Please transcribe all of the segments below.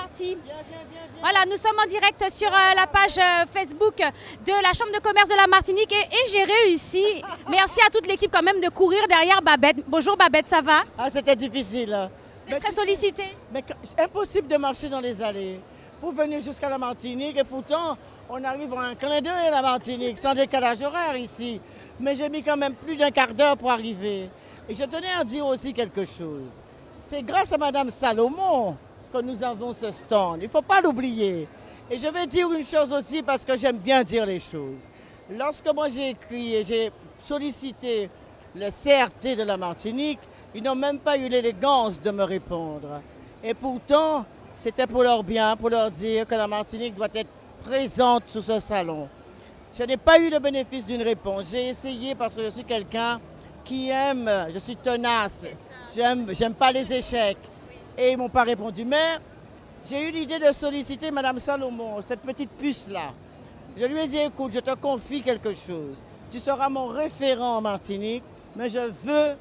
parti. Voilà, nous sommes en direct sur la page Facebook de la Chambre de commerce de la Martinique et j'ai réussi. Merci à toute l'équipe quand même de courir derrière Babette. Bonjour Babette, ça va? Ah, c'était difficile. Vous êtes très sollicité. Mais impossible de marcher dans les allées pour venir jusqu'à la Martinique et pourtant on arrive en un clin d'œil à la Martinique sans décalage horaire ici. Mais j'ai mis quand même plus d'un quart d'heure pour arriver. Et je tenais à dire aussi quelque chose. C'est grâce à Madame Salomon que nous avons ce stand. Il ne faut pas l'oublier. Et je vais dire une chose aussi parce que j'aime bien dire les choses. Lorsque moi j'ai écrit et j'ai sollicité le CRT de la Martinique, ils n'ont même pas eu l'élégance de me répondre. Et pourtant, c'était pour leur bien, pour leur dire que la Martinique doit être présente sous ce salon. Je n'ai pas eu le bénéfice d'une réponse. J'ai essayé parce que je suis quelqu'un qui aime, je suis tenace, j'aime pas les échecs. Et ils ne m'ont pas répondu. Mais j'ai eu l'idée de solliciter Madame Salomon, cette petite puce-là. Je lui ai dit, écoute, je te confie quelque chose. Tu seras mon référent en Martinique, mais je veux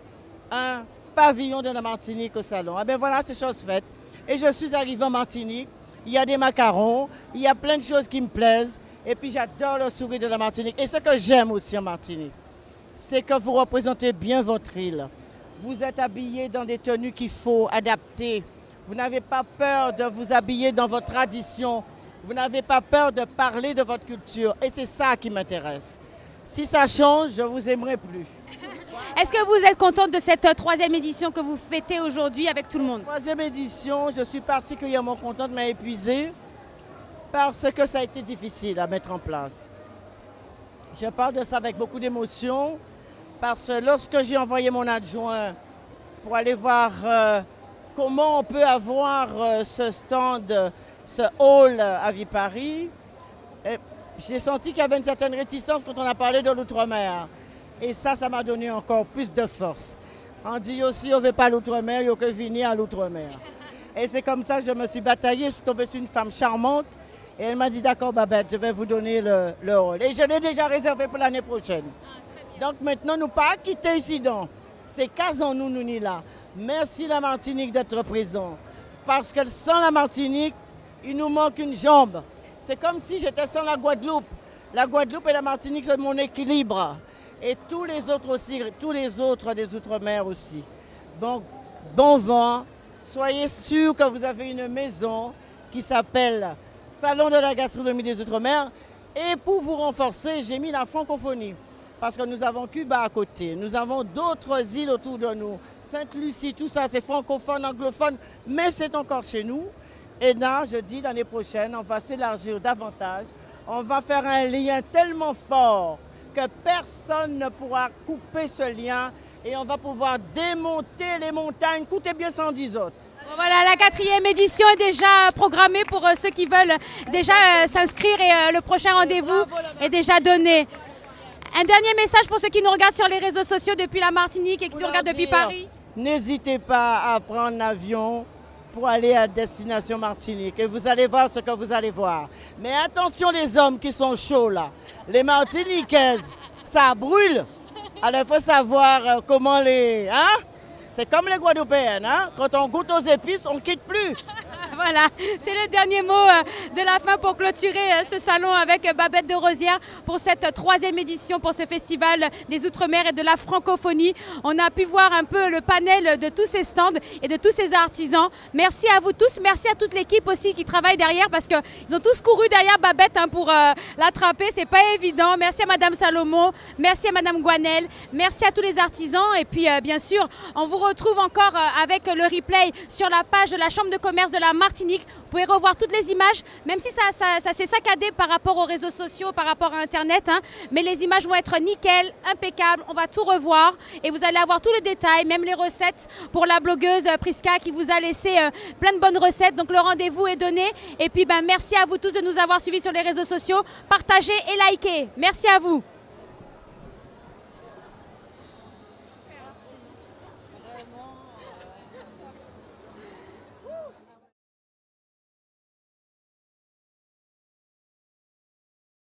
un pavillon de la Martinique au salon. Ah ben voilà, c'est chose faite. Et je suis arrivée en Martinique. Il y a des macarons, il y a plein de choses qui me plaisent. Et puis j'adore le sourire de la Martinique. Et ce que j'aime aussi en Martinique, c'est que vous représentez bien votre île. Vous êtes habillés dans des tenues qu'il faut adapter. Vous n'avez pas peur de vous habiller dans votre tradition. Vous n'avez pas peur de parler de votre culture. Et c'est ça qui m'intéresse. Si ça change, je ne vous aimerai plus. Est-ce que vous êtes contente de cette troisième édition que vous fêtez aujourd'hui avec tout le monde? Troisième édition, je suis particulièrement contente, mais épuisée parce que ça a été difficile à mettre en place. Je parle de ça avec beaucoup d'émotion. Parce que lorsque j'ai envoyé mon adjoint pour aller voir comment on peut avoir ce stand, ce hall à Viparis, j'ai senti qu'il y avait une certaine réticence quand on a parlé de l'outre-mer. Et ça m'a donné encore plus de force. On dit aussi, on ne veut pas l'outre-mer, il n'y a que venir à l'outre-mer. Et c'est comme ça que je me suis bataillée, je suis tombée sur une femme charmante. Et elle m'a dit, d'accord Babette, je vais vous donner le hall. Et je l'ai déjà réservé pour l'année prochaine. Donc maintenant, nous pas quitter ici. C'est casons-nous, nous ni là. Merci la Martinique d'être présent. Parce que sans la Martinique, il nous manque une jambe. C'est comme si j'étais sans la Guadeloupe. La Guadeloupe et la Martinique, c'est mon équilibre. Et tous les autres aussi, tous les autres des Outre-mer aussi. Donc, bon vent. Soyez sûrs que vous avez une maison qui s'appelle Salon de la gastronomie des Outre-mer. Et pour vous renforcer, j'ai mis la francophonie. Parce que nous avons Cuba à côté, nous avons d'autres îles autour de nous. Sainte-Lucie, tout ça, c'est francophone, anglophone, mais c'est encore chez nous. Et là, je dis, l'année prochaine, on va s'élargir davantage. On va faire un lien tellement fort que personne ne pourra couper ce lien et on va pouvoir démonter les montagnes, coûtez bien 110 autres. Voilà, la quatrième édition est déjà programmée pour ceux qui veulent déjà s'inscrire et le prochain rendez-vous est déjà donné. Un dernier message pour ceux qui nous regardent sur les réseaux sociaux depuis la Martinique et qui nous regardent depuis Paris. N'hésitez pas à prendre l'avion pour aller à destination Martinique et vous allez voir ce que vous allez voir. Mais attention les hommes qui sont chauds là, les Martiniquaises, ça brûle. Alors il faut savoir comment les... Hein? C'est comme les Guadeloupéennes, hein? Quand on goûte aux épices, on ne quitte plus. Voilà, c'est le dernier mot de la fin pour clôturer ce salon avec Babette de Rosière pour cette troisième édition pour ce festival des Outre-mer et de la francophonie. On a pu voir un peu le panel de tous ces stands et de tous ces artisans. Merci à vous tous, merci à toute l'équipe aussi qui travaille derrière parce qu'ils ont tous couru derrière Babette pour l'attraper, c'est pas évident. Merci à Madame Salomon, merci à Madame Guanel, merci à tous les artisans et puis bien sûr, on vous retrouve encore avec le replay sur la page de la Chambre de commerce de la Martinique. Vous pouvez revoir toutes les images, même si ça s'est saccadé par rapport aux réseaux sociaux, par rapport à Internet. Mais les images vont être nickel, impeccables. On va tout revoir et vous allez avoir tous les détails, même les recettes pour la blogueuse Priska qui vous a laissé plein de bonnes recettes. Donc le rendez-vous est donné. Et puis merci à vous tous de nous avoir suivis sur les réseaux sociaux. Partagez et likez. Merci à vous.